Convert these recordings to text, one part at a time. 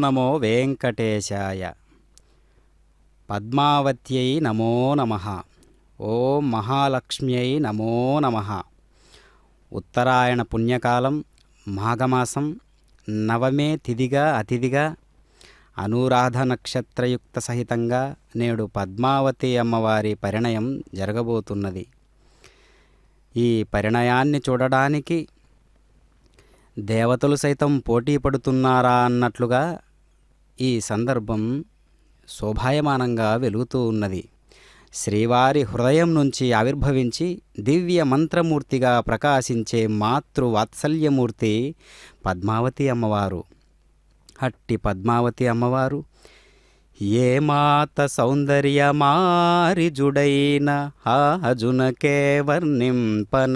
నమో వెంకటేశాయ. పద్మావత్యై నమో నమః. ఓం మహాలక్ష్మ్యై నమో నమః. ఉత్తరాయణ పుణ్యకాలం మాఘమాసం నవమే తిథిగా అతిథిగా అనురాధ నక్షత్రయుక్త సహితంగా నేడు పద్మావతి అమ్మవారి పరిణయం జరగబోతున్నది. ఈ పరిణయాన్ని చూడడానికి దేవతలు సైతం పోటీ పడుతున్నారా అన్నట్లుగా ఈ సందర్భం శోభాయమానంగా వెలుగుతూ ఉన్నది. శ్రీవారి హృదయం నుంచి ఆవిర్భవించి దివ్య మంత్రమూర్తిగా ప్రకాశించే మాతృవాత్సల్యమూర్తి పద్మావతి అమ్మవారు. అట్టి పద్మావతి అమ్మవారు ఏ మాత సౌందర్యమారిజుడైన ఆజునకే వర్ణింపనలవిగాదో,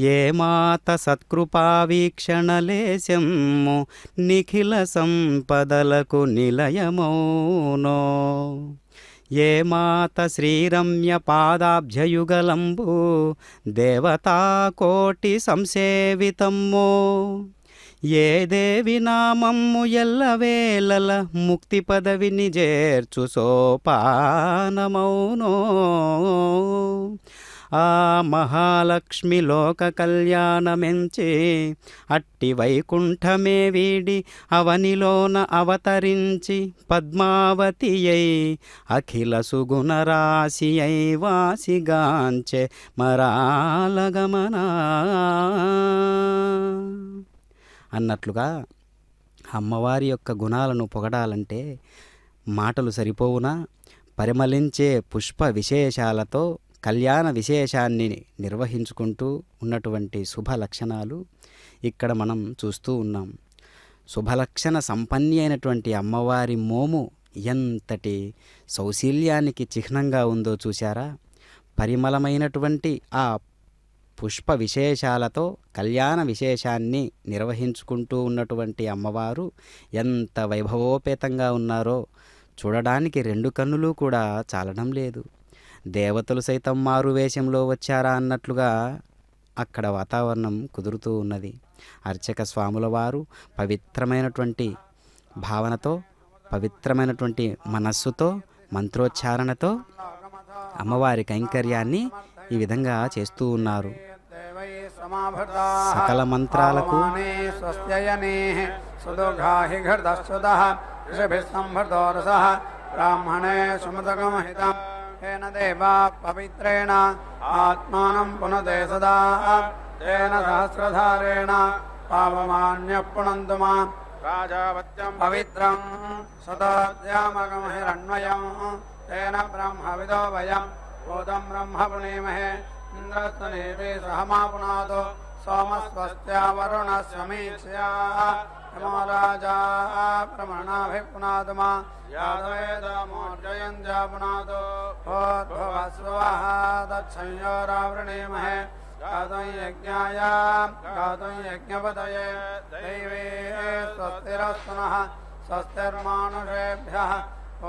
ఏ మాత సత్కృపావీక్షణలేశమ్ము నిఖిల సంపదలకు నిలయమౌనో, ఏ మాత శ్రీరమ్య పాదాబ్జయుగలంబు దేవతాకోటి సంసేవితమ్మో, ఏ దేవి నామమ్ము ఎల్లవేళల ముక్తి పదవిని చేర్చు సోపానమౌనో, ఆ మహాలక్ష్మి లోక కళ్యాణమెంచి అట్టి వైకుంఠమే వీడి అవనిలోన అవతరించి పద్మావతి అయి అఖిల సుగుణరాశి అయి వాసిగాంచె మరాలగమనా అన్నట్లుగా అమ్మవారి యొక్క గుణాలను పొగడాలంటే మాటలు సరిపోవునా? పరిమళించే పుష్ప విశేషాలతో కళ్యాణ విశేషాన్ని నిర్వహించుకుంటూ ఉన్నటువంటి శుభ లక్షణాలు ఇక్కడ మనం చూస్తూ ఉన్నాం. శుభలక్షణ సంపన్ని అయినటువంటి అమ్మవారి మోము ఎంతటి సౌశీల్యానికి చిహ్నంగా ఉందో చూశారా? పరిమళమైనటువంటి ఆ పుష్ప విశేషాలతో కళ్యాణ విశేషాన్ని నిర్వహించుకుంటూ ఉన్నటువంటి అమ్మవారు ఎంత వైభవోపేతంగా ఉన్నారో చూడడానికి రెండు కన్నులు కూడా చాలడం లేదు. దేవతలు సైతం మారు వేషంలో వచ్చారా అన్నట్లుగా అక్కడ వాతావరణం కుదురుతూ ఉన్నది. అర్చక స్వాముల వారు పవిత్రమైనటువంటి భావనతో పవిత్రమైనటువంటి మనస్సుతో మంత్రోచ్చారణతో అమ్మవారి కైంకర్యాన్ని ఈ విధంగా చేస్తూ ఉన్నారు. సకల మంత్రాలకు బ్రాహ్మణే సుమతగమహితం తేన దేవా పవిత్రేణ ఆత్మానం పునతే సదా తేన సహస్రధారేణ పావమాన్య పునంతు మాం రాజావత్యం పవిత్రం సదాద్యామగమహిరణ్వయం తేన బ్రహ్మవిదో వయం భూతం బ్రహ్మ పుణీమహే ఇంద్రస్తనేతే సహమా పునాదో సోమస్వస్త్యా వరుణ సమీక్ష్యా యమో రాజా ప్రమణాభిపునాదు మా యాదవేదమోర్జయంత్యా పునాదో భోర్భువస్వః దక్షయోరావృణీమహే గాతుం యజ్ఞాయ గాతుం యజ్ఞపతయే దైవే స్వస్తిరస్తు నః స్వస్తిర్మానుషేభ్యః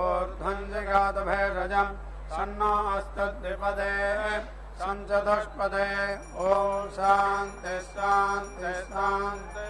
ఊర్ధ్వం జిగాతు భేషజం సన్నో అస్తద్విపదే సంచతుష్పదే. ఓం శాంతి శాంతి శాంతి.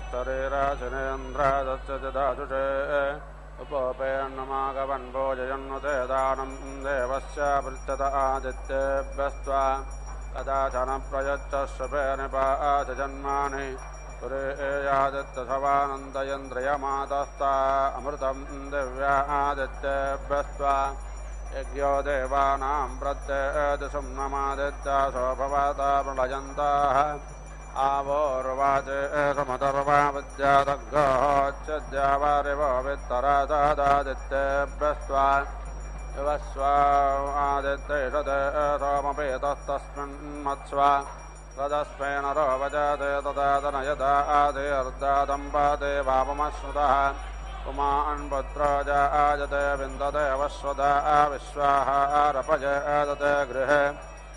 स्तरेराशिनेन्द्रादस्य उपोपेन्नमागवन् भोजयन्नुते दानं देवस्य पृच्छत आदित्येभ्यस्त्वा कदाचन प्रयच्छस्वपे निपाचजन्मानि पुरेयादित्यसवानन्दयन्द्रियमातस्ता अमृतं दिव्यादित्येभ्यस्त्वा यज्ञो देवानां प्रत्येदिशं नमादित्यासो भवता प्रलयन्ताः आवोर्वाचे समतर्वा विद्यादग्गोच्चद्यावारिवो वित्तरादादित्येभ्यस्त्वा युवस्वा आदित्यैषते सोमपेतस्तस्मिन्मत्स्वा तदस्मै नरो वजते तदा तनयदा आदिर्दादम्बाते वापमश्रुतः पुमान्पुत्रो जायते विन्दते वश्वदा विश्वाहारपजयते गृहे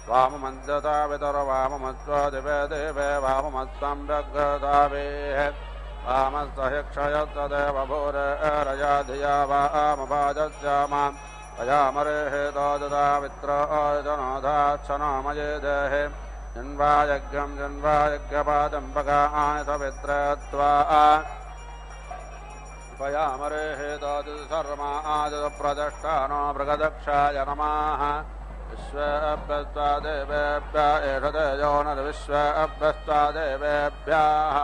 वाममद्यता वितर्वाममत्वा दिवे देवे वाममत्वं व्यग्रतावेः वामस्तहिक्षयत्तदेव भूरया धिया वामभाजज्जामां अयामरेः तोददा वित्रोजनोधाच्छनोमये देहे जन्वायज्ञं जन्वायज्ञपादम्बकाय सवित्रत्वा पयामरेः तोदसर्मा आदप्रदष्टानो मृगदक्षाय नमः विश्वेभ्यस्त्वा देवेभ्य एष तेजो नर्विश्वेभ्यस्त्वा देवेभ्यः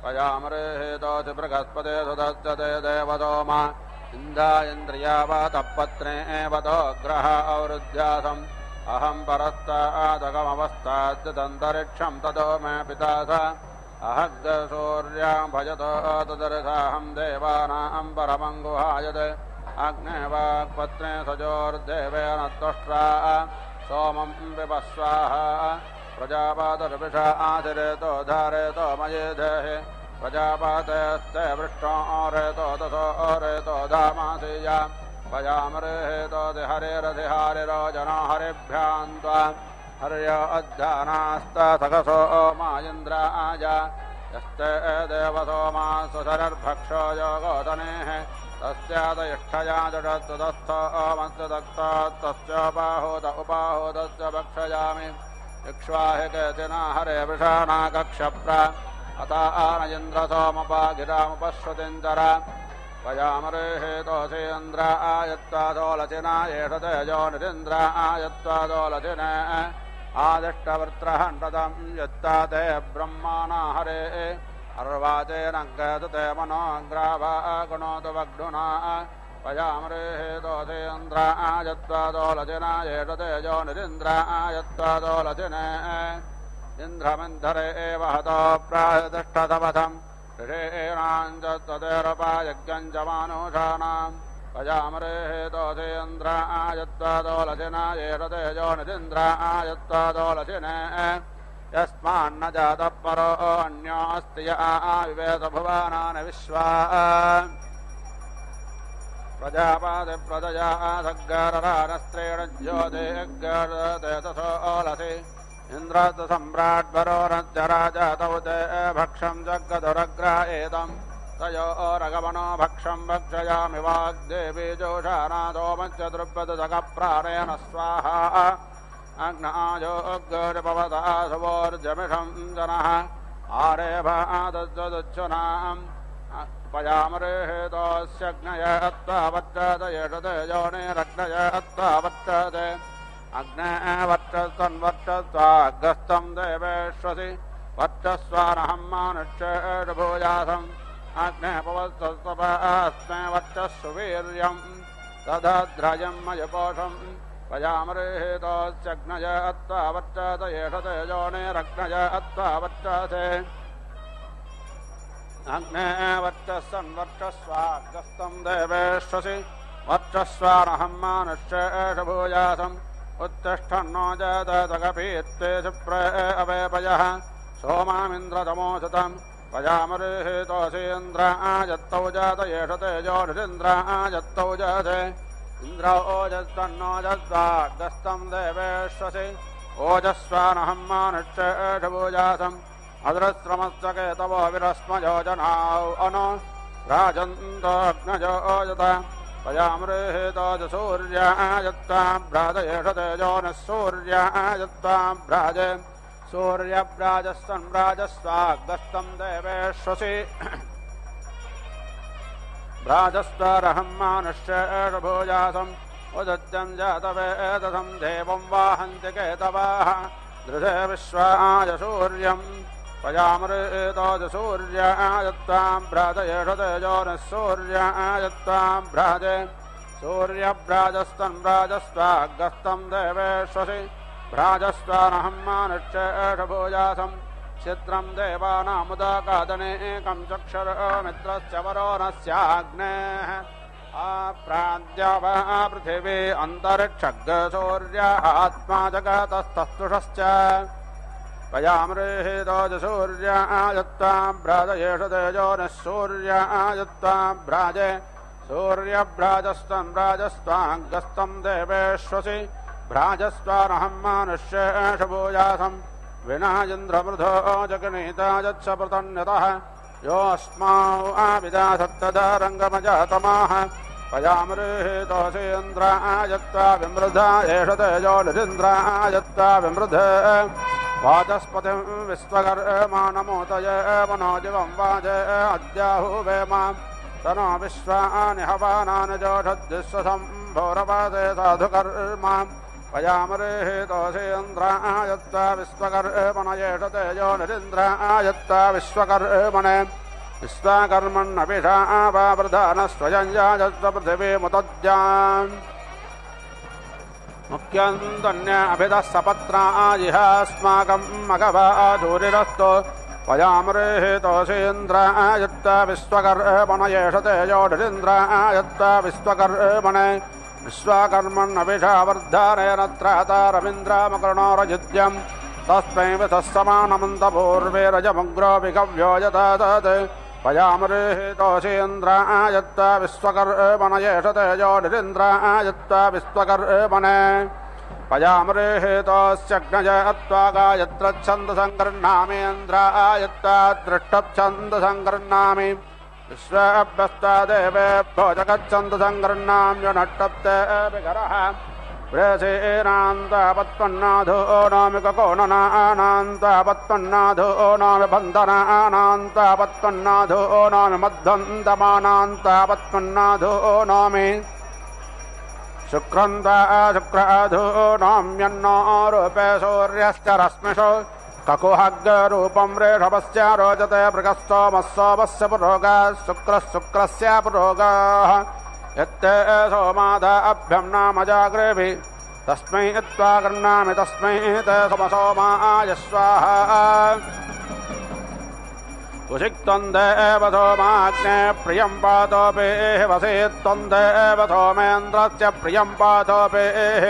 पयामरेः तोति बृहस्पते सुदस्यते देवतोमा इन्द्रायन्द्रिया वा तपत्ने एवतो ग्रह अवरुध्यासम् अहं परस्तादगमवस्थाद्यदन्तरिक्षं ततो मे पिता स अहग्सूर्यां भजतो तदर्शाहं देवानां परमं गुहायते अग्ने वाक्पत्ने सजोर्देवेन त्वष्ट्रा सोमं विपस्वाहा प्रजापातर्विषा आधिरेतो धारेतो मये देहे प्रजापातेस्ते वृष्टो रेतो तथो रेतो धामासीया पयामरेतो दिहरिरधिहारिरो जनो हरिभ्यान्त्वा हर्य अध्यानास्ता सकसो मायिन्द्राय यस्ते देवसोमा सुशरर्भक्षो योगोदनेः तस्यादयिष्ठया जडस्तुतस्थो मत्सदक्तास्तस्योपाहूत उपाहूतस्य भक्षयामि इक्ष्वाहिकेतिना हरे वृषाणा कक्षप्रा अता आनयिन्द्रसोमपागिरामुपश्रुतिञ्जर पयामरेः तोषेन्द्रा आयत्वादोलचिना एष तेजो निरिन्द्रा आयत्वादोलचिने आदिष्टवृत्रहण्डतं यत्ता ते ब्रह्माणा हरे अर्वाचेन गते मनोग्रावा गुणोतु वग्धुना पयामरेः तोषेन्द्रा आयत्वादोलचिना एष तेजो निरिन्द्रा आयत्वादोलचिने इन्द्रमिन्धरे एव हतो प्रायतिष्ठतपथम् ऋषेणाञ्जत्तदेरपायज्ञं च मानुषाणां पयामरेः तोषेन्द्रा आयत्वादोलचिना एष तेजो निरिन्द्रा आयत्वादोलचिने यस्मान्न जातः परो अन्योऽस्ति य आविवेश भुवानानि विश्वा प्रजापातिप्रजया सग्गररानस्त्रेण ज्योतिर्गर्दते तथो ओलसि इन्द्रस्तसम्राड्वरो नज्जराजातौ ते भक्षं जग्गदुरग्राएदं तयोरगमनो भक्षं भक्षयामि वाग्देवी जोषानादोमस्य द्रुपदजगप्राणेन स्वाहा अग्नायोग्गरिपवता सुवोर्जमिषं जनः आरेभादज्जदुच्छुनां पयामरेः तोऽस्यग्नय अत्वावच्चते एष तेजो निरग्नय अत्वावच्चते अग्ने वर्चस्वन्वर्चस्वाग्रस्तं देवेष्वसि वर्चस्वानहं मानुष्येषभूयासम् अग्ने पवत्सस्मै वर्चस्सु वीर्यं दधद्रजं मयपोषम् पयामरेः तोऽस्यग्नय अत्वावर्चते एष तेजो निरग्नय अत्वावर्चते अग्ने वर्चस्वन्वर्चस्वाग्रस्तं देवेष्वसि वर्चस्वानहं मानुष्येषभूयासम् उत्तिष्ठन्नो जगपीत्ते सुप्रे अवेपयः सोमामिन्द्रतमोसुतं पयामरेः तोषेन्द्रा आयत्तौ जात एष तेजो निरिन्द्रा आयत्तौ जाते इन्द्र ओजस्वन्नोजस्वाग्रस्तं देवेष्वसि ओजस्वानहं मानुष्येषभूयासम् अदृश्रमस्य केतवो विरस्मयो जनाौ अनो राजन्तोऽग्नजो ओजत पयामरेः तोजसूर्यायत्तां भ्राज एष तेजो नः सूर्यायत्तां भ्राजे सूर्यव्राजस्वन्व्राजस्वागस्तं देवेश्वसि भ्राजस्वरहं मानुष्येषभूजासम् उदत्यं जातवेदसं देवं वाहन्ति केतवाः दृशे विश्वाय सूर्यं पयामृतोज सूर्याय त्वां भ्राजयेष तेजो नः सूर्याय त्वां भ्राजे सूर्यभ्राजस्तन्भ्राजस्वागस्तं देवेश्वसि भ्राजस्वानहं मानुष्येषभूजासम् चित्रं देवानामुदाकादनेकं चक्षुर्मित्रस्य वरो न स्याग्नेः आप्राद्यावः पृथिवी अन्तरिक्षग्सूर्य आत्मा जगतस्तस्तुषश्च पयामृतोज सूर्याय त्वां भ्राजयेष तेजो नः सूर्याय त्वां भ्राजे सूर्यभ्राजस्तन्भ्राजस्वागस्तं देवेश्वसि भ्राजस्वानहं मानुष्येषभूजासम् विनायन्द्रमृधो जगनीता यत्सप्रतन्यतः योऽस्माउ आविदासत्तदारङ्गमजातमाः पयामृतोऽसीन्द्रायत्वा विमृधा एष तेजो निरिन्द्रायत्वा विमृध वाचस्पतिं विश्वकर्माणमोतय मनोजिवं वाजे अद्याहुवेमा तनो विश्वानि हवानानि जोषद्विश्वसम्भोरपादे साधुकर्मा पयामृतोऽसीन्द्रायत्वा विश्वकर्मणयेष तेजो निरिन्द्रायत्वा विश्वकर्मणे विश्वकर्मण्यभिषा वावृधानस्वयं याजस्व पृथिवीमुतज्जाम् मुख्यं त्वन्याभिधः सपत्नाजिहास्माकं मघवा सूरिरस्तु पयामृतोऽसीन्द्रायत्वा विश्वकर्मणयेष तेजो निरिन्द्रायत्वा विश्वकर्मणे विश्वकर्मण्यभिषावर्धानेन त्राता रवीन्द्रामकर्णोरजित्यं तस्मै वितः समानमन्तपूर्वेरजमुग्रो विकव्यो यथा तत् पयामृतोऽसीन्द्रायत्वा विश्वकर्मणयेष तेजो निरिन्द्रायत्वा विश्वकर्मणे पयामृतोऽस्यग्नय अत्वा गायत्रच्छन्दसङ्गृह्णामीन्द्रायत्वा दृष्टच्छन्दसङ्गृह्णामि विश्वाभ्यस्ता देवेभ्यो जगच्छन्दसङ्गृह्णाम्यो नट्टप्ते विघरः प्रेसेनान्तापत्पन्नाधो नामिककोणनानान्तापत्पन्नाधो नामि बन्धनानान्तापत्पन्नाधो नामि मध्वन्दमानान्तापत्पन्नाधो नामि शुक्रन्ता शुक्राधो नाम्यन्नो रूपे सूर्यश्च रश्मिषु ककुहग्रूपं रेषभस्य रोचते मृगस्तोमस्सोमस्य पुरोगाः शुक्रः शुक्रस्य पुरोगाः यत्ते सोमादाभ्यं नाम जाग्रेभि तस्मै त्वा गृह्णामि तस्मै ते सोमसोमाय स्वाहा कुशिक्त्वं देव सोमाग्ने प्रियं पातोपेः वसेत्त्वं देव सोमेन्द्रस्य प्रियं पातोपेः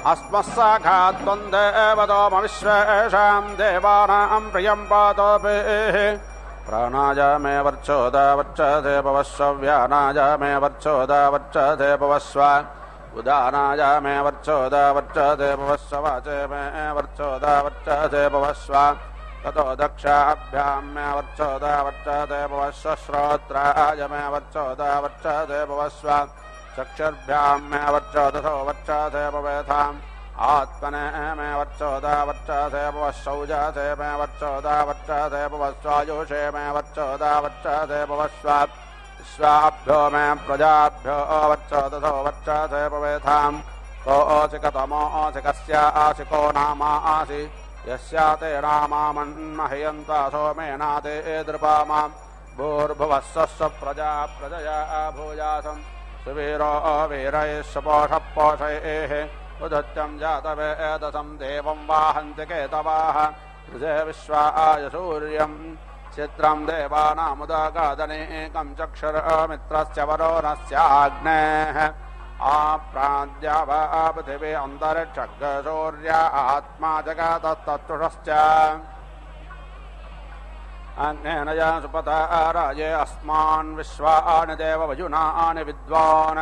अस्मत्साखात्त्वं देव सोमविश्वेषां देवानां प्रियं पातोपेः प्राणाय मे वर्चोदा वर्चते पवस्व व्यानाय मे वर्चोदा वर्चते पवस्व उदानाय मे वर्चोदा वर्चते पवस्व वाचे मे वर्चोदा वर्चते पवस्व ततो दक्षाभ्यां मे वर्चोदा वर्चते पवस्व श्रोत्राय मे वर्चोदा वर्चते पवस्व चक्षुर्भ्यां मे वर्चोदसो वर्चते पवेथाम् आत्मने मे वर्चोदा वर्चते पवस्सौजाते मे वर्चोदा वर्चते पवस्वायुषे मे वर्चोदा वर्चते पवस्व विश्वाभ्यो मे प्रजाभ्यो वर्चोदसो वर्चते पवेथाम् कोऽसिकतमो आसिकस्य आसिको नामा आसि यस्याते नामामन्मह्यन्ता सोमेनाते दृपामा भूर्भुवः स्वस्य प्रजा प्रजया भूयासम् सुवीरो वीरैः सुपोषः पोषैः उदत्यं जातवेदसं देवं वाहन्ति केतवाः दृशे विश्वाय सूर्यं चित्रं देवानामुदागादनेकं चक्षुर्मित्रस्य वरो न स्याग्नेः आप्राद्यावा पृथिवी अन्तरिक्षग्सूर्य आत्मा जगतस्तत्तुषश्च अग्नेन या सुपथा राजे अस्मान् विश्वानि देववयुनानि विद्वान्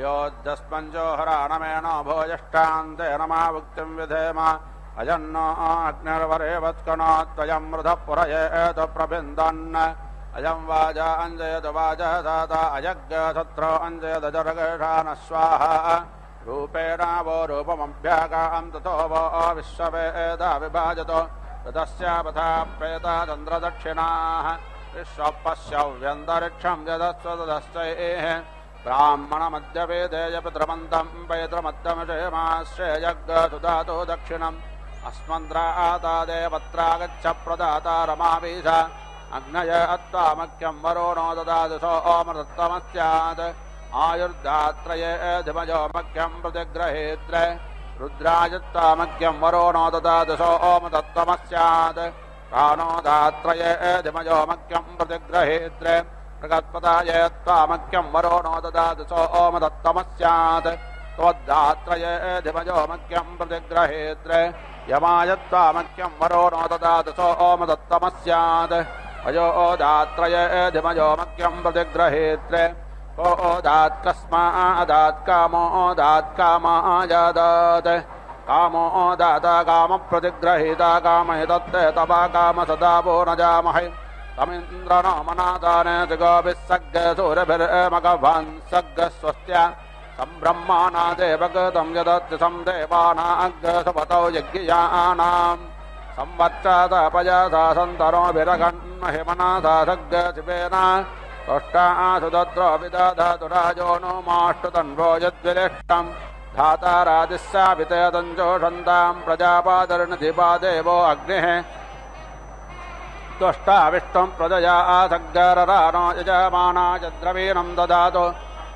योऽध्यस्पञ्चोहराणमेन भोजष्टान्तेन मा भुक्तिं विधेम अजन्नो अग्निर्वरेवत्कनो त्वयं मृधः पुरयेत प्रभिन्दन् अयं वाजा अञ्जयतु वाजः दाता अयज्ञशत्रो अञ्जयदजर्गेषान स्वाहा रूपेण वो रूपमभ्यागां ततो वो विश्ववेदा विभाजतो ऋतस्यापथा प्रेता चन्द्रदक्षिणाः विश्वपश्यव्यन्तरिक्षं यदस्वदश्चैः ब्राह्मणमध्यवेदेय पितृमन्तं पैतृमध्यमशेमाश्रेयज्ञसुधातो दक्षिणम् अस्मन्द्रातादेवत्रागच्छ प्रदाता रमावीश अग्नय अत्वामख्यं वरुणो ददादुषो ओमदत्तमस्यात् आयुर्दात्रये धिमजो मख्यं प्रतिग्रहेद्रे रुद्रायत्वामख्यं वरुणो ददादुषो ओमदत्तमस्यात् प्राणो दात्रये धिमजो मख्यं प्रतिग्रहेद्रे प्रगत्पताय त्वामख्यं वरुणो ददादुषो ओमदत्तमस्यात् त्वद्दात्रये धिमजो मख्यं प्रतिग्रहेद्रे यमाय त्वामख्यं वरुणो ददादुषो ओमदत्तमस्यात् अयो दात्रये धिमजो मख्यं प्रतिग्रहेद्रे को दात्कस्मादात् कामो दात्कामायादात् कामो दाता कामप्रतिग्रहीता कामहितत्ते तवा काम सदा वो न जामहे तमिन्द्र नो मनादाने जगोभिस्सग्गसूरभिर्मघवान्सग्ग स्वस्त्या सम्ब्रह्माणा देवगतं यदत्सं देवानाग्गसपतौ यज्ञयानाम् संवत्सरपयसा सन्तरोभिरगन्महिमनासा सग्गशिवेन तुष्टा सुदत्रो विदधातु राजो नो माष्टुतन्वो यद्विरिष्टम् धातारादिस्याभिते तञ्जोषन्तां प्रजापादर्निधिपा देवो अग्निः त्वष्टा विष्णुं प्रजया आसग्गररानो यजमानाय द्रवीणं ददातु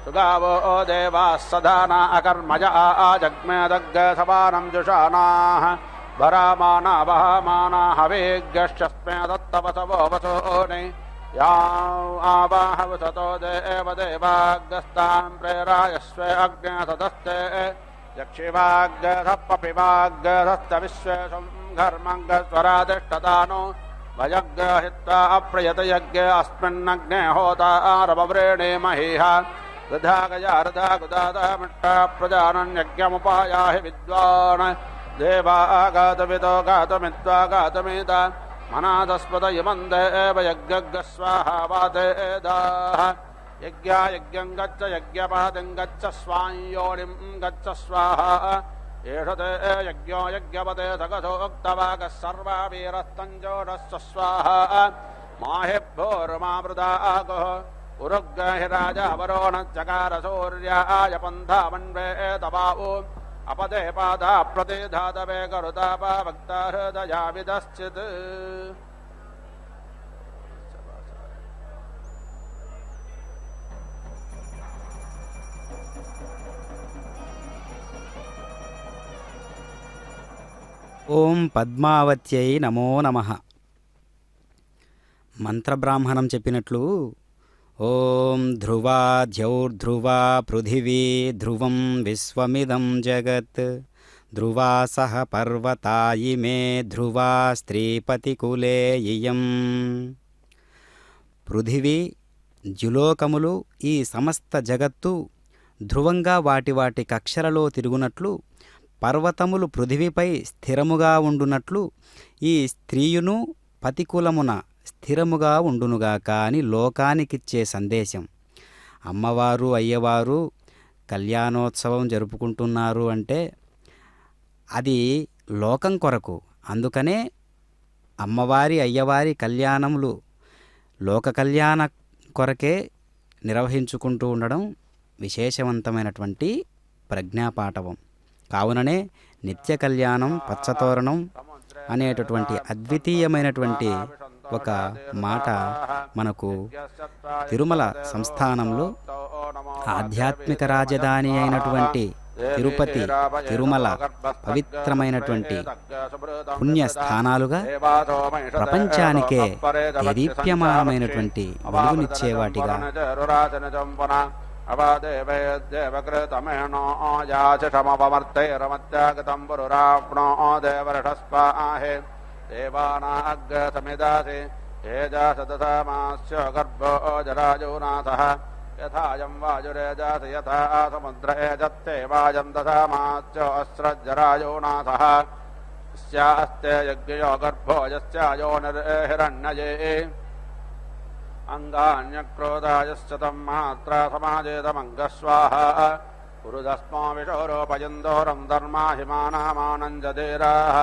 सुगावो देवाः सदाना अकर्मज आजग्मे दग्गसपानं जुषानाः भरामाना वहामाना हवेग्यश्चस्मे दत्तवसवो वसूनि या आवाहवसतो देव देवाग्गस्तां प्रेरायस्वे अग्ने सदस्ते यक्षिवाग्गधप्पपिवाग्गधश्च विश्वेशं घर्मङ्गस्वरातिष्ठतानो भयग्रहित्वा अप्रयत यज्ञ अस्मिन्नग्ने होता आरवव्रेणे महीह दधागया रधागुदादमिष्टा प्रजानन् यज्ञमुपायाहि विद्वान् देवा गातमितो गातमित्वा गातमिता मनादस्पद इमन्दे एव यज्ञ स्वाहा वातेदाः यज्ञा यज्ञं गच्छ यज्ञपातिं गच्छ स्वांयोनिं गच्छ स्वाहा एष ते यज्ञो यज्ञपते सगसोक्तवागः सर्वा वीरस्तञ्जोषस्व स्वाहा माहिभ्योर्मावृदागः उरुग्हि राजा वरोणश्चकार सूर्याय पन्थामन्वे तवाउ अपदे पादा प्रतिधातवे करुतापा भक्ता हृदया विदश्चित् ఓం పద్మావత్యై నమో నమః. మంత్రబ్రాహ్మణం చెప్పినట్లు ఓం ధ్రువా ధ్యౌర్ధ్రువా పృథివీ ధ్రువం విశ్వమిదం జగత్ ధ్రువా సహ పర్వతా ఇమే ధ్రువా స్త్రీపతికులే ఇయం. పృథివీ ద్యులోకములు ఈ సమస్త జగత్తు ధ్రువంగా వాటి వాటి కక్షలలో తిరుగునట్లు పర్వతములు పృథివీపై స్థిరముగా ఉండునట్లు ఈ స్త్రీయును పతికులమున స్థిరముగా ఉండునుగాక అని లోకానికిచ్చే సందేశం. అమ్మవారు అయ్యవారు కళ్యాణోత్సవం జరుపుకుంటున్నారు అంటే అది లోకం కొరకు. అందుకనే అమ్మవారి అయ్యవారి కళ్యాణములు లోక కళ్యాణ కొరకే నిర్వహించుకుంటూ ఉండడం విశేషవంతమైనటువంటి ప్రజ్ఞాపాఠవం. కావుననే నిత్య కళ్యాణం పచ్చతోరణం అనేటటువంటి అద్వితీయమైనటువంటి ఒక మాట మనకు తిరుమల సంస్థానంలో ఆధ్యాత్మిక రాజధాని అయినటువంటి తిరుపతి తిరుమల పవిత్రమైనటువంటి పుణ్యస్థానాలుగా ప్రపంచానికే దేదీప్యమానమైనటువంటి వెలుగునిచ్చేవాటిగా అవదేవేద్దేవకృతమేణో యాచమవమర్తైరమత్యాగతం పురురాప్నో దేవర్షస్పాహే దేవానాగ్రసమిదాసి ఏజాసతమాస్య గర్భో జరాజోనాథః యథాయం వాయురేజాసి యథా సముద్రేజత్తే వాయం దశామాస్య అస్రజ్జరాజోనాథః యస్యాస్తే యజ్ఞయో గర్భో యస్యాయోనిర్హిరణ్యయే అంగాన్యక్రోధాయశ్చతం మాత్రా సమాజేతమంగస్వాహా పురుదస్మో విషోరోపయందోరం ధర్మాహిమానామానంజదేరాః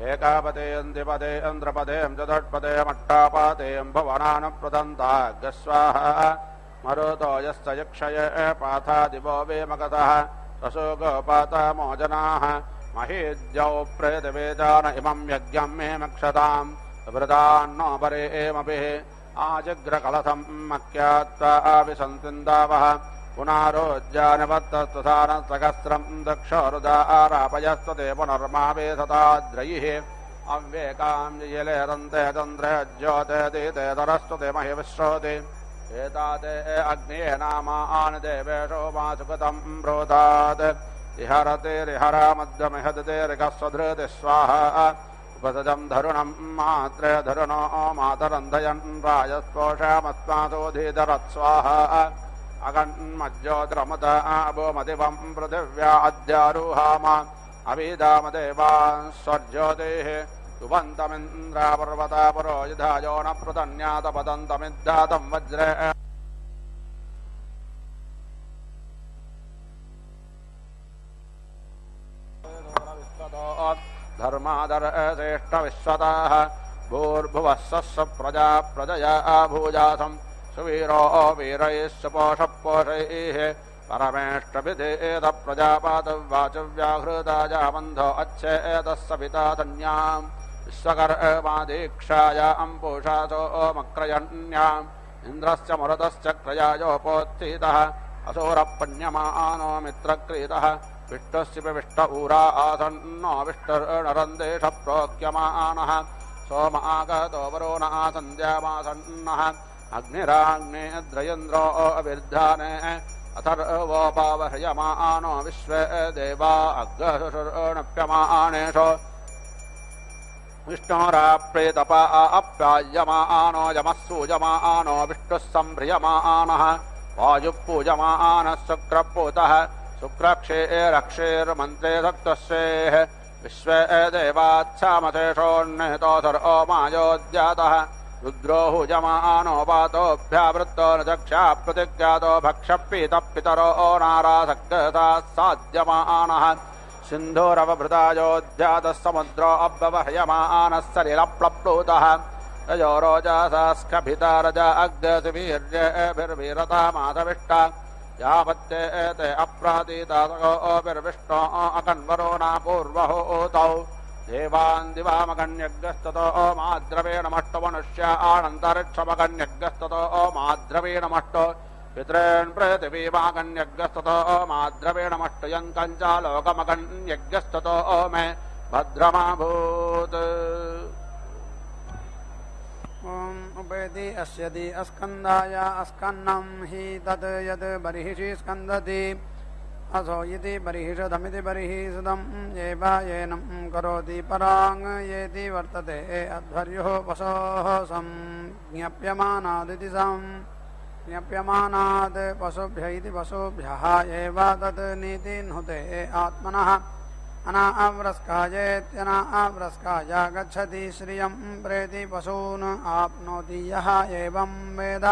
ఏకాపతేయం ద్విపదేయం త్రిపదేయం చతుష్పదేయం అష్టాపతేయం భువనానుప్రదంతాగస్వాహ మరుతో యస్య యక్షయే పాథా దివో వేమగతః సశోగోపాతమో జనాః మహీద్యౌ ప్రేతవేదాన ఇమం యజ్ఞం మే మక్షతాం వృదాన్నో పరేమభిః ఆజగ్రకలసం మక్యాత్వా విసంతిందావః పునారోజ్యానివత్తస్తుధాన సహస్రం దక్షోరుదారాపయస్వతే పునర్మావేశతాద్రైః అవ్యేకాం జయలేరంతే చంద్రే జ్యోతిర్దీతే తరస్వతే మహివిశ్రోతి ఏతాతే అగ్నే నామాని దేవేషో మా సుగతం బ్రోతాత్ ఇహరతిరిహరామధ్యమిహదతిరికస్వధృతి స్వాహా ఉపసజం ధరుణం మాత్రే ధరుణో మాతరంధయన్ రాజస్పోషమస్మాసోధీధరత్ స్వాహా అగన్మజ్యోతిరమత భూమదివం పృథివ్యా అద్యారుహామ అభిధామదేవాన్ స్వర్జ్యోతిః యువంతమింద్రాపర్వత పురోయుధాయో న పృతన్యాతపదంతమిద్ధాతం వజ్రే ధర్మాదర్శేష్ట విశ్వతః భూర్భువః సస్వ ప్రజా ప్రజయా భూజాసం సువీరో వీరైః సుపోష పోషైః పరమేష్టవిధేత ప్రజాపాతవ్యాచవ్యాహృతాయామంధో అచ్ఛేదः సవితా ధన్యాం విశ్వకర్మాదీక్షాయాం పూషాసో మక్రయణ్యాం ఇంద్రస్య మరుతశ్చ క్రయాయోపోత్థితః అసూరపణ్యమానో మిత్రక్రీతః విష్టుస్య విష్ట ఊరా ఆసన్నో విష్టుర్నరందేశ ప్రోక్యమానః సోమాగతో వరుణः సంధ్యామాసన్నः అగ్నిరాగ్నేద్రయేంద్రో అవిర్ధానే అథర్వోపావహ్యమానో విశ్వే దేవా అగ్రశుర్నప్యమానేషు విష్ణోరాప్రేతప అప్యాయమానో యమः సూయమానో విష్ణుः సంభ్రియమానः వాయుః పూజమానः శుక్రపూతः శుక్రక్షేరక్షేర్మంత్రే సక్తస్యేః విశ్వే దేవాచ్ఛామశేషోన్నిహితో సర్వో మాయోద్యాతః రుద్రో హుజమానో పాతోభ్యావృత్తో నచక్షా ప్రతిజ్ఞాతో భక్షపీతపితరో నారాసగ్రతా సాధ్యమానః సింధూరవభృతాయోధ్యాతः సముద్రో అబ్బవహ్యమానः సలిలప్లప్లూతः యజోరోజాసాస్కభితారజ అగ్రసివీర్యేభిర్వీరతా మాధవిష్ట యావత్తేతే అప్రాతీతాతకోభిర్విష్ణో అకన్వరోనా పూర్వహూతౌ దేవాన్ దివామగణ్యగ్రస్తతో మాద్రవేణమష్టో మనుష్య ఆనంతరిక్షమగణ్యగ్రస్తతో మాద్రవేణమష్టో పితॄన్ పృథివీమాగణ్యగ్రస్తతో మాద్రవేణమష్టు యంకంచ లోకమగణ్యగ్రస్తతో మే భద్రమాభూత్. ఓం ఉపేతి అస్యది అస్కందాయ అస్కన్నం హి తత్ యత్ బర్హిషి స్కందతి అసో ఇది బర్హిషదమితి బర్హిషదం ఏనం కరోతి పరాంగ్ ఏతి వర్తతే అధ్వర్యో పశోః సంజ్ఞప్యమానాదితి సంజ్ఞప్యమానాద్ పశుభ్య ఇతి పశుభ్యః ఏవ తత్ నీతిన్హుతే ఆత్మనః అనావ్రస్కాయేత్యనావ్రస్కాయ గచ్చతి శ్రియం ప్రేతి పశూన్ ఆప్నోతి యః ఏవం వేద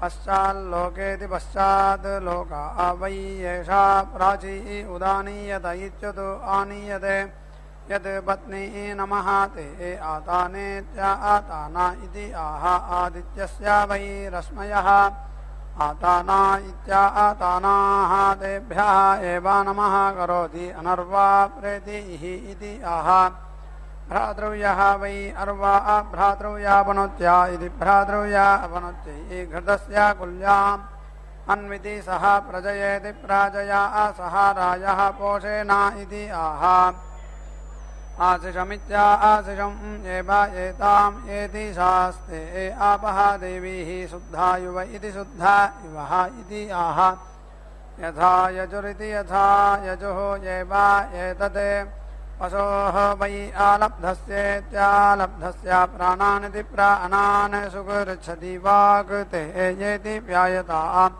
పశ్చాల్లోకేతి పశ్చాత్ లోకా వై ఏషా ప్రాచీ ఉదానీయత ఇత్యుత్ ఆనీయతే యత్ పత్నీ నమః తే ఆతానేత్య ఆతానా ఇతి ఆహ ఆదిత్యస్య వై రశ్మయః ఆతానా ఇత్యా ఆతానాః తేభ్యః ఏవ నమః కరోతి అనర్వా ప్రేతి ఇతి ఆహ భ్రాతృవ్యః వై అర్వా భ్రాతృవ్యాపనోత్య ఇది భ్రాతృవ్యా అపనోత్యై ఘృతస్య కుల్యాం అన్వితి సహ ప్రజయేతి ప్రాజయా సహ రాజః పోషేణ ఇది ఆహ ఆశిషమిత్యా ఆశిషం ఏవ ఏతాం ఏతి శాస్తే ఆపః దేవీః శుద్ధా యువ ఇది శుద్ధా ఇవః ఇది ఆహ యథా యజురితి యథా యజుః ఏవ ఏతత్ పశోః వై ఆలబ్ధస్యేత్యాలబ్ధస్య ప్రాణానితి ప్రాణాన్ సుగృచ్చతి వాక్ తే ఏతి ప్యాయతాం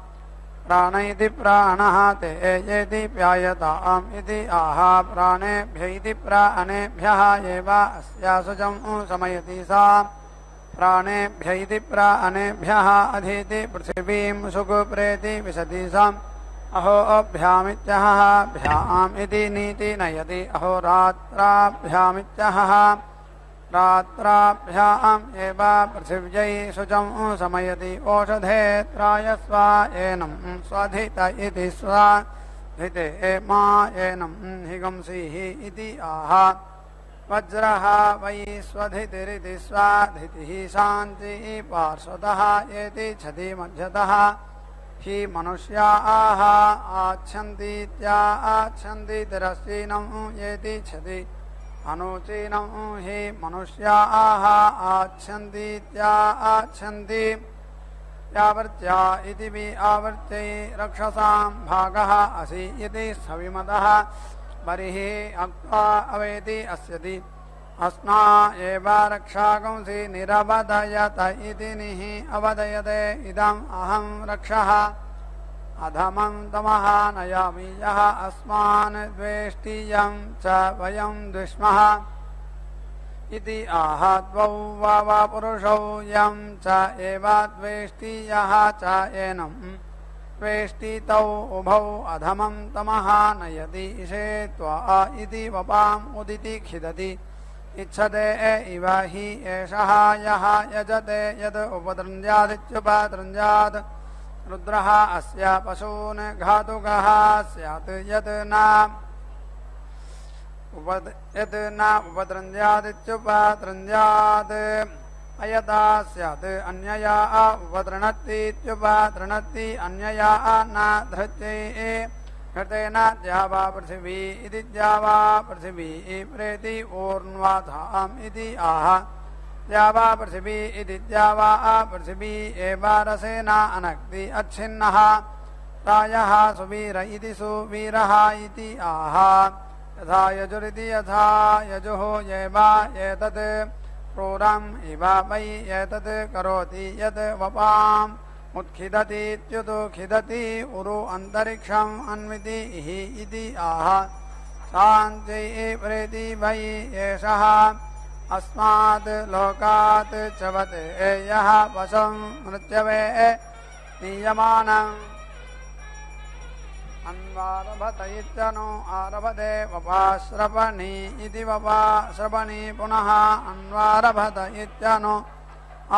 ప్రాణ ఇతి ప్రాణః తే ఏతి ప్యాయతాం ఇది ఆహ ప్రాణేభ్య ఇతి ప్రాణేభ్యః ఏవ అస్యాసుజం సమయతి సా ప్రాణేభ్య ఇతి ప్రాణేభ్యః అధీతి పృథివీం సుగుప్రేతి విశతి సా अहोभ्यामित्यहः भ्याम् इति नीति नयति अहोरात्राभ्यामित्यहः रात्राभ्याम् एव पृथिव्यै शुचं समयति ओषधे त्रायस्व एनं स्वधित इति स्वाधिते मा एनं हिगंसीः इति आह वज्रः वै स्वधितिरिति स्वाधितिः शान्तिः पार्श्वतः एति छति मध्यतः हि मनुष्याः आच्छन्तीत्या आच्छन्ति तिरश्चीनं येति छति अनुचीनं हि मनुष्याः आच्छन्तीत्या आच्छन्ति यावर्त्या इति वि आवर्त्यै रक्षसां भागः असि इति सविमतः बर्हि अक्त्वा अवेति अस्यति अस्मा एव रक्षागंसि निरवदयत इति निः अवदयते इदम् अहं रक्षः अधमं तमः नयामि यः अस्मान् द्वेष्टि यं च वयं द्विष्मः इति आह द्वौ वाव पुरुषौ यं च एव द्वेष्टि यः च एनं द्वेष्टि तौ उभौ अधमं तमः नयति इषे त्वा इति वपाम् उदिति खिदति इच्छते इव हि एषः यः यजते यद् उपद्रञ्जादित्युपद्रञ्जात् रुद्रः अस्य पशून् घातुकः स्यात् यत् न उपद्रञ्जादित्युपद्रञ्जात् अयता स्यात् अन्यया उपद्रणतीत्युपद्रणति अन्यया न धृत्यै घृतेन द्यावा पृथिवी इति द्यावा पृथिवी प्रेति ऊर्ध्वाधाम् इति आह द्यावा पृथिवी इति द्यावा पृथिवी एव रसेन अनक्ति अच्छिन्नः प्रायः सुवीर इति सुवीरः इति आह यथा यजुरिति यथा यजुः एव एतत् क्रूरम् इव वै एतत् करोति यत् वपाम् उत्खिदति इत्युत्खिदति उरु अन्तरिक्षम् अन्विति इति आह शान्त्यै प्रेति वै एषः अस्मात् लोकात् चवते यः वशं मृत्यवे नीयमानम् अन्वारभत इत्यनु आरभते वपाश्रवणी इति वपाश्रवणी पुनः अन्वारभत इत्यनु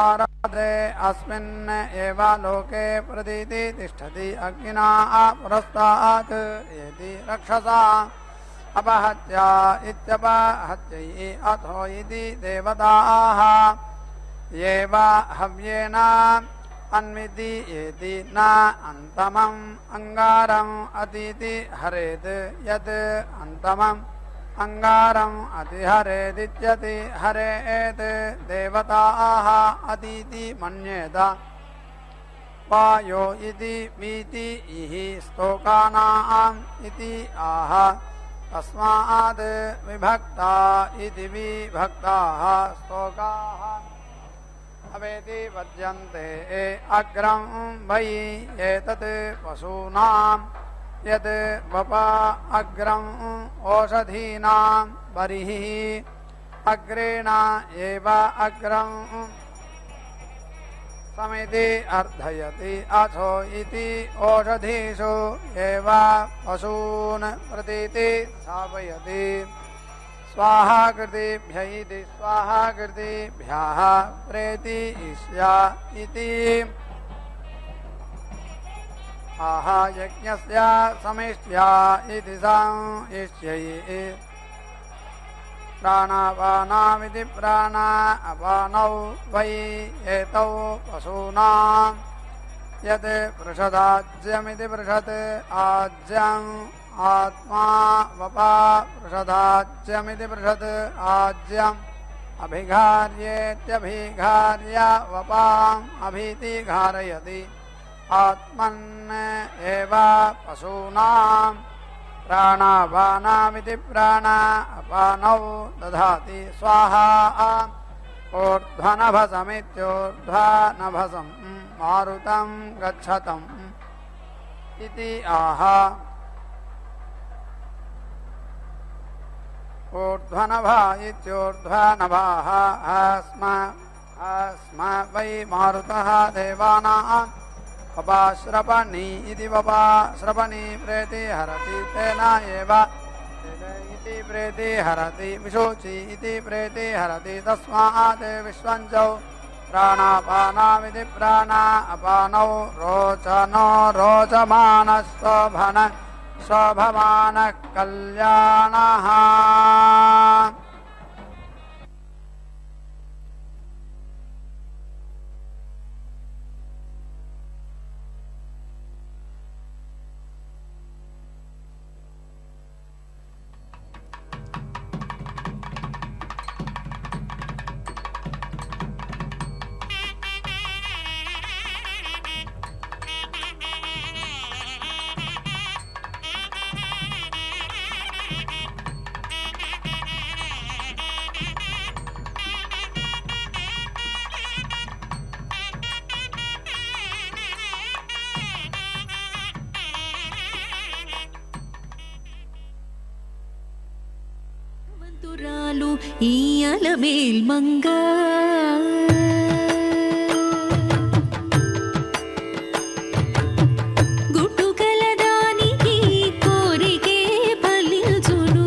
आरभते अस्मिन् एव लोके प्रतीति तिष्ठति अग्निना पुरस्तात् इति रक्षसा अपहत्या इत्यपहत्यै अथो इति देवताः एव हव्येन अन्विति एति न अन्तमम् अङ्गारम् अतीति हरेत् यत् अन्तमम् अङ्गारम् अतिहरेदित्यति हरेत् देवताः अतीति मन्येत वायो इति वीति इहि स्तोकानाम् इति आह तस्मात् विभक्ता इति विभक्ताः स्तोकाः अवेति वज्यन्ते अग्रं वै एतत् पशूनां यत् वपा अग्रम् ओषधीनां बर्हिः अग्रेण एव अग्रं समिति अर्थयति अथो इति ओषधीषु एव पशून् प्रतीति स्थापयति स्वाहाकृतिभ्य इति स्वाहाकृतिभ्यः प्रेति इष्या इति आह यज्ञस्य समिष्ट्या इति समिष्ट्यै प्राणापानामिति प्राणा अपानौ वै एतौ पशूनां यत् पृषदाज्यमिति पृषत् आज्यम् आत्मा वपा पृषदाज्यमिति पृषत् आज्यम् अभिघार्येत्यभिघार्य वपाम् अभीति घारयति आत्मन् एव पशूनां प्राणापानामिति प्राणा अपानौ दधाति स्वाहा ऊर्ध्वनभसमित्यूर्ध्वनभसम् मारुतं गच्छतम् इति आह ऊर्ध्वनभा इत्यूर्ध्वनभाः अस्म वै मारुतः देवानाम् वपाश्रपणी इति वपाश्रपणी प्रेति हरति तेन एव इति प्रेति हरति विशोचि इति प्रेति हरति तस्मात् विश्वञ्चौ प्राणापानाविति प्राणा अपानौ रोचनो रोचमानः शोभमानः कल्याणः వంతురాలు ఈ అలమేల్ మంగ గుట్టుకలదానికి కోరికే ఫలించును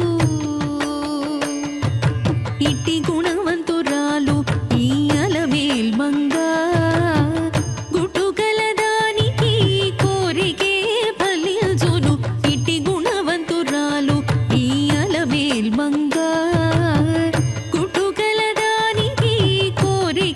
ఇట్టి గుణవంతురాలు ఈ అలమేల్ మంగ గుట్టుకలదానికి కోరికే ఫలించును ఇట్టి గుణవంతురాలు ఈ అలమేల్ మంగ గుట్టుకలదానికి కోరికే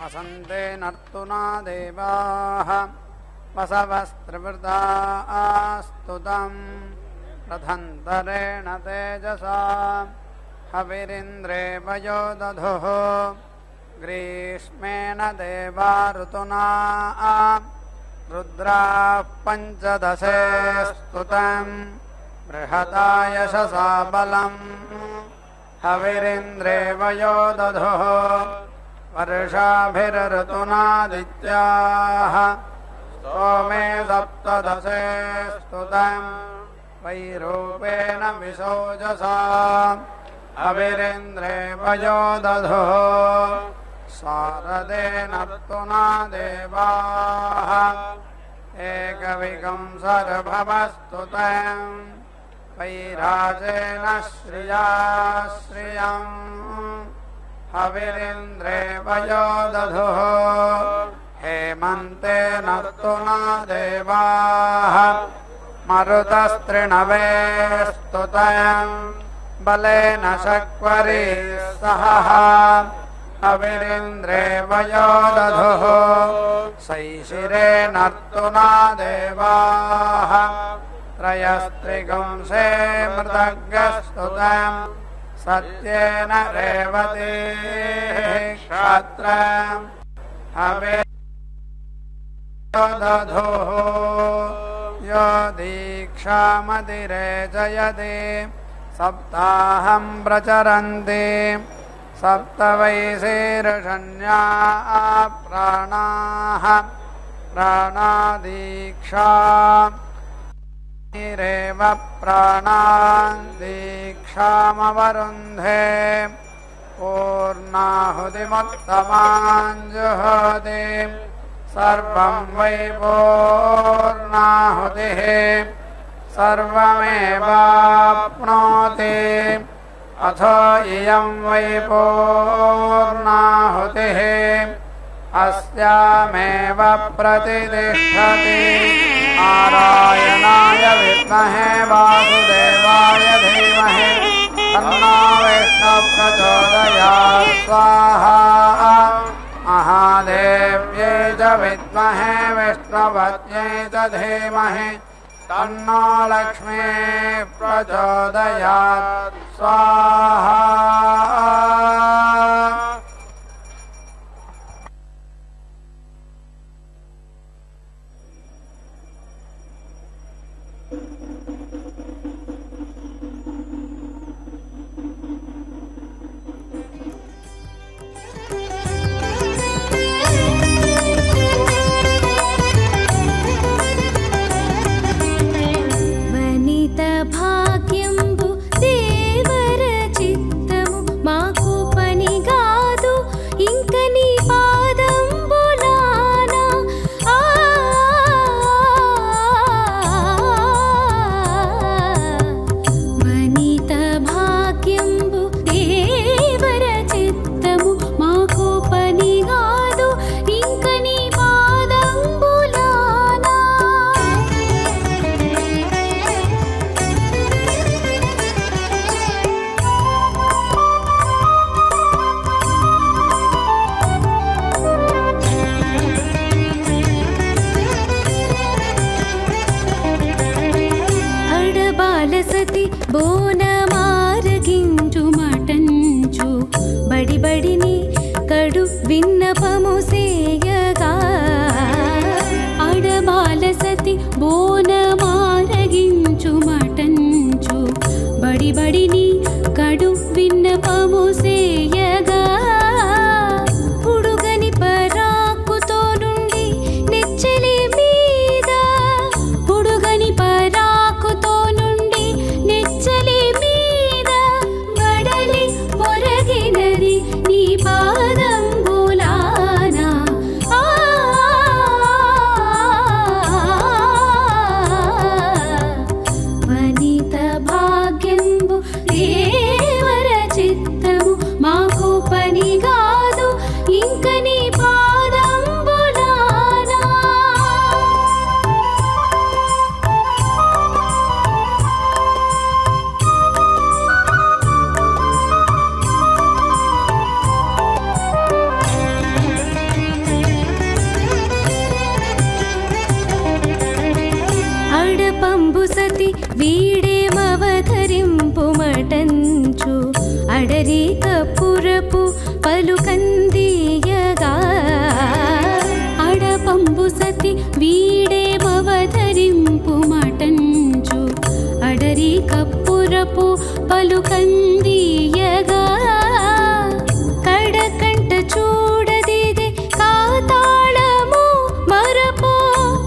వసంతే నర్తునా దేవాః వసవస్త్రవృతాస్తుతం రథంతరేణ తేజసా హవిరింద్రే వయో దధుః గ్రీష్మేణ దేవా ఋతునా రుద్రాః పంచదశే స్తుతం బృహతా యశసా బలం హవిరింద్రే వయో దధుః వర్షాభిరఋతునాదిత్యాః స్తోమే సప్తదశే స్తుతం వైరూపేణ విశోజసా హవిరింద్రే వయో దధుః శారదేన ఋతునా దేవాః ఏకవికంసర్భవస్తుతం వైరాజేన శ్రియా శ్రియం హవిరింద్రే వయో దధుః హేమంతేన ఋతునా దేవాః మరుతస్తృణవే స్తుతం బలేన శక్వరీ సహః హవిరింద్రే వయో దధుః శైశిరేణ ఋతునా దేవాః త్రయస్త్రిగుంసే మృదగ్గస్తుతం సత్యేన రేవతి క్షత్రం హవే దధుః యో దీక్షామదిరే జయతి సప్తాహం ప్రచరంతి సప్త వై శీర్షణ్యా ప్రాణాః ప్రాణాదీక్షా రేవ ప్రాణాన్ దీక్షామవరుంధే పూర్ణాహుతిముత్తమాన్ జుహోతి సర్వం వై పూర్ణాహుతిః సర్వమేవాప్నోతి అథో ఇయం వై పూర్ణాహుతిః అస్యామేవ ప్రతిష్ఠతి నారాయణాయ విద్మహే వాసుదేవాయ ధీమహి తన్నో విష్ణు ప్రచోదయాత్ స్వాహా మహాదేవ్యై చ విద్మహే విష్ణుపత్న్యై చ ధీమహి తన్నో లక్ష్మీ ప్రచోదయాత్ స్వాహా. వనిత భాగ్యంబు దేవర చిత్తము మాకు పని గాదు ఇంక నీ పాదంబులానా వనిత భాగ్యంబు దేవర చిత్తము మాకు పని గాదు ఇంక నీ పాదంబులానా అడబాలసతి బోనమారగించు మటంచు బడిబడిని కడు విన్నపము సేయగా అడబాలసతి బోనమారగించు మటంచు బడిబడిని కడు విన్నపము సేయగా ఉడుగని పరాకుతో నుండి నెచ్చలి మీద ఉడుగని పరాకుతో నుండి నెచ్చలి మీద వీడేమవతరింపుమటంచు అడరి కప్పురపు పలుకందియగా అడపంబు సతి వీడేమవతరింపుమటంచు అడరి కప్పురపు పలుకందియగా కడకంట చూడదిదే కాతాళము మరపో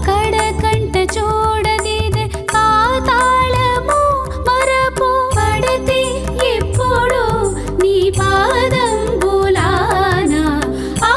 కడకంట చూడదిదే కాతాళము మరపో పడతి ఎప్పుడు నీ పాదంబులానా ఆ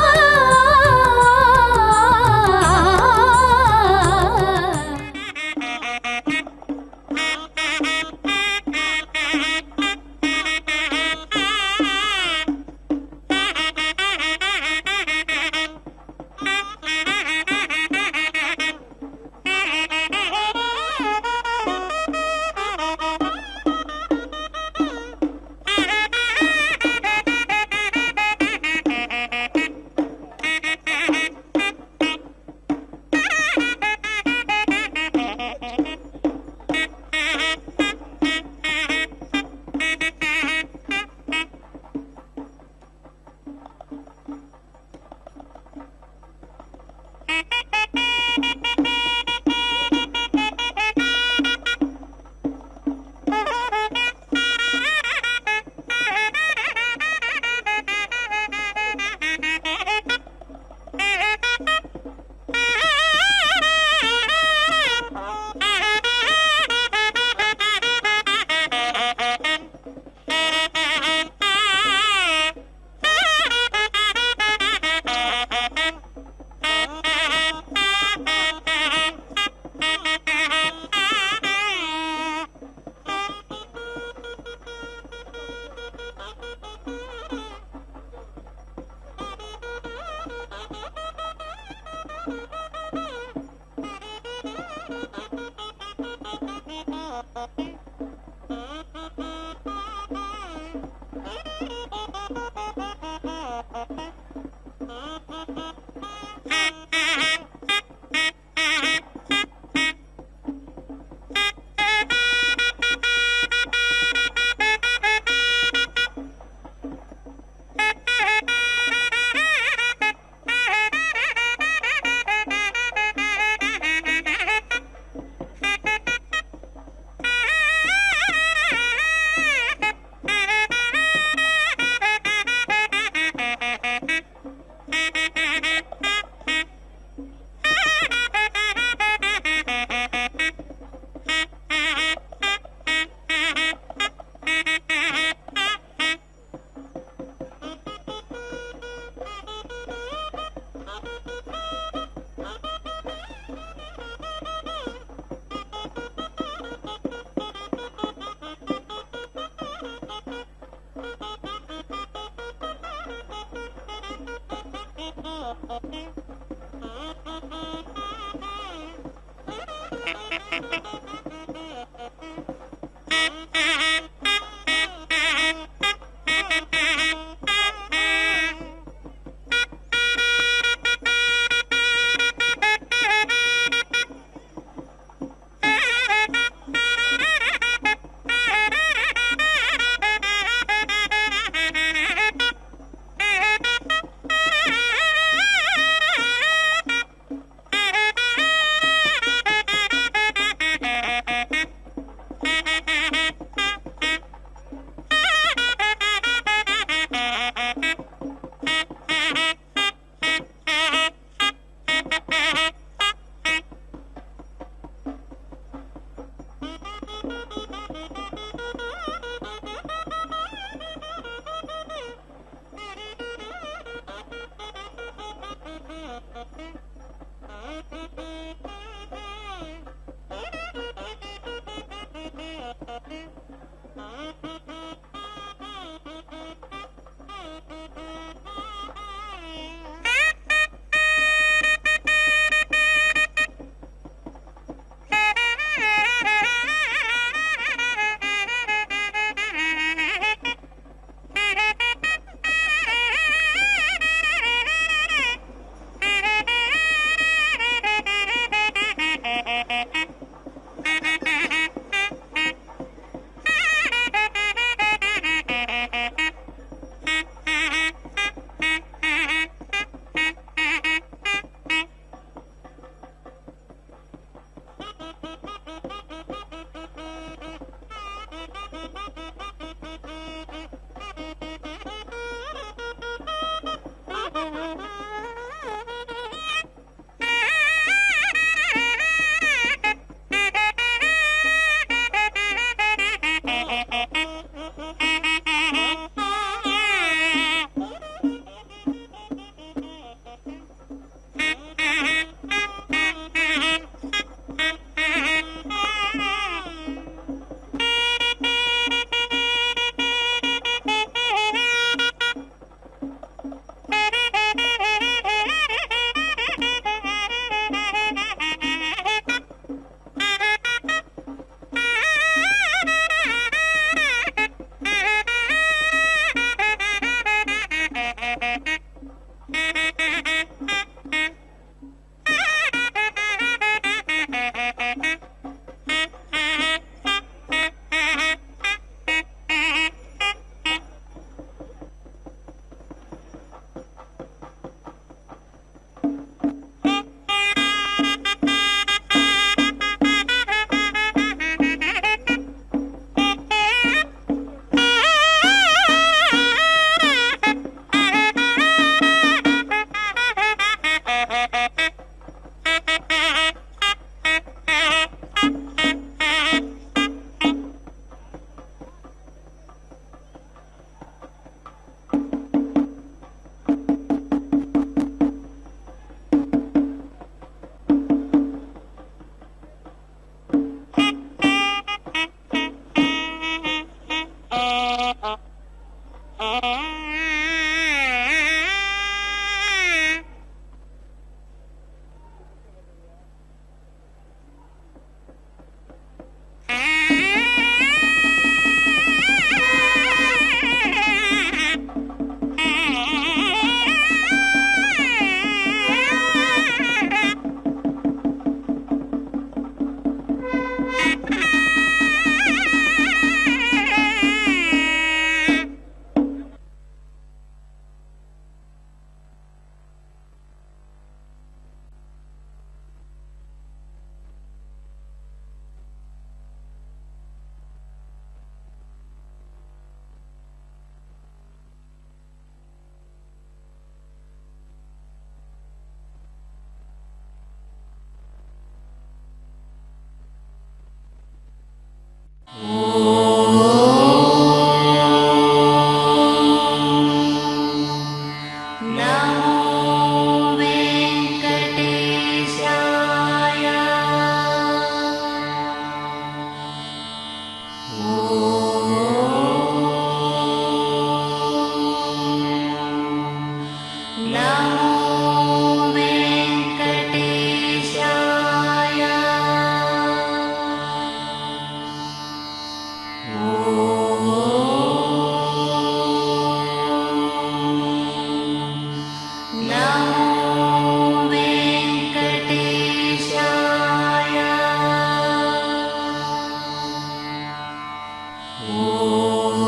ఓం